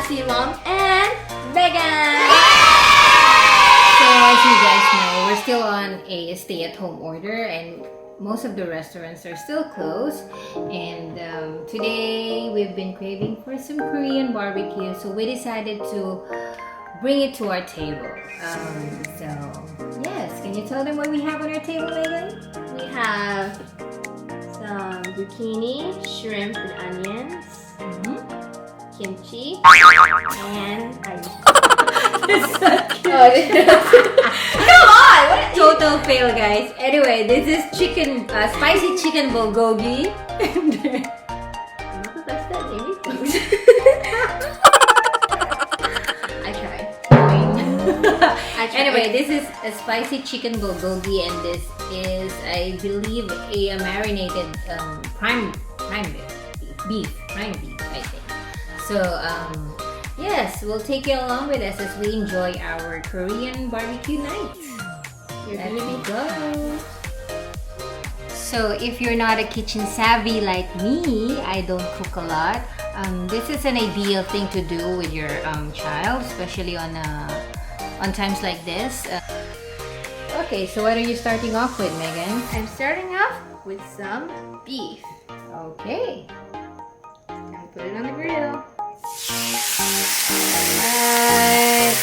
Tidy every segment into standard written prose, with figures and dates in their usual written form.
Mom and Megan! So as you guys know, we're still on a stay-at-home order and most of the restaurants are still closed. And today we've been craving for some Korean barbecue, so we decided to bring it to our table. So yes, can you tell them what we have on our table, Megan? We have some zucchini, shrimp, and onions, kimchi, and It's so cute. come on! What? Total fail, guys. Anyway, this is chicken, spicy chicken bulgogi. I'm not the best at naming things. I tried. Anyway, this is a spicy chicken bulgogi, and this is, I believe, a marinated prime beef, I think. So yes, we'll take you along with us as we enjoy our Korean barbecue night. Let me go. So if you're not a kitchen savvy like me, I don't cook a lot. This is an ideal thing to do with your child, especially on times like this. Okay, so what are you starting off with, Megan? I'm starting off with some beef. Okay. Gonna put it on the grill. Alright.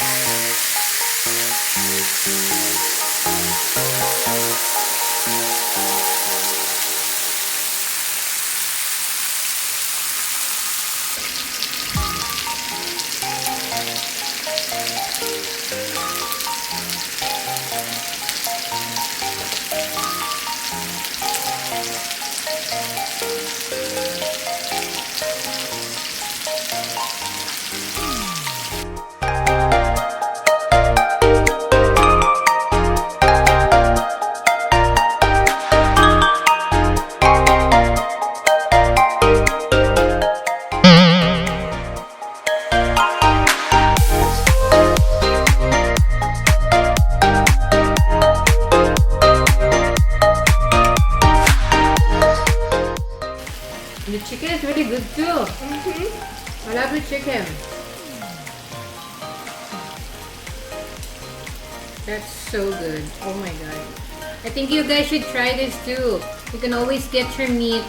The chicken is really good too. I love the chicken. That's so good. Oh my god. I think you guys should try this too. You can always get your meat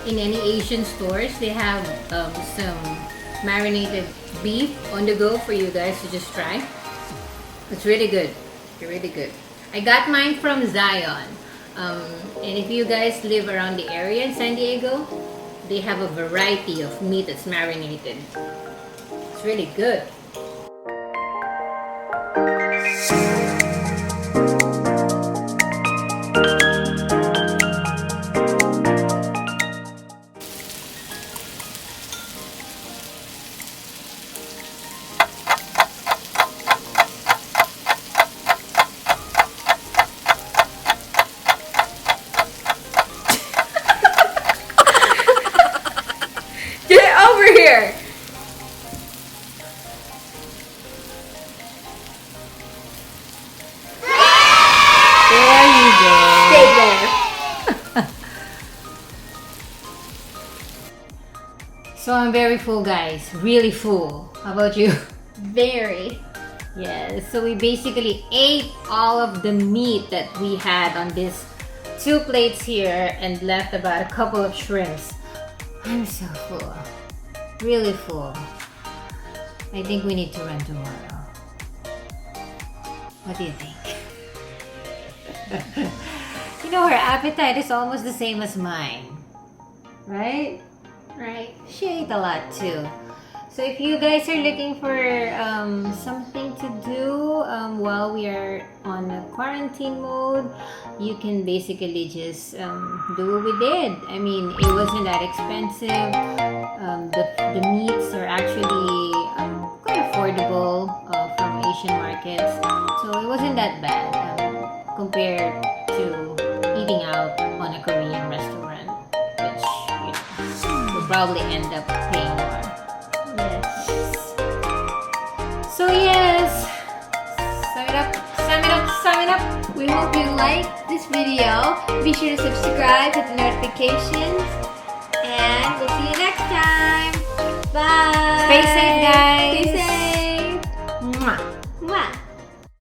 in any Asian stores. They have some marinated beef on the go for you guys to just try. It's really good. Really good. I got mine from Zion. And if you guys live around the area in San Diego, they have a variety of meat that's marinated. It's really good. Over here! There you go. Stay there. So I'm very full, guys. Really full. How about you? Very. Yes, so we basically ate all of the meat that we had on these 2 plates here and left about a couple of shrimps. I'm so full. Really full. I think we need to run tomorrow. What do you think? You know, her appetite is almost the same as mine. Right? Right. She ate a lot too. So if you guys are looking for something to do while we are on a quarantine mode, you can basically just do what we did. I mean, it wasn't that expensive. The meats are actually quite affordable from Asian markets. So it wasn't that bad compared to eating out on a Korean restaurant, which, you know, you'll probably end up paying more. Yes. So yes, sum it up. We hope you liked this video. Be sure to subscribe, hit the notifications, and we'll see you next time. Bye. Stay safe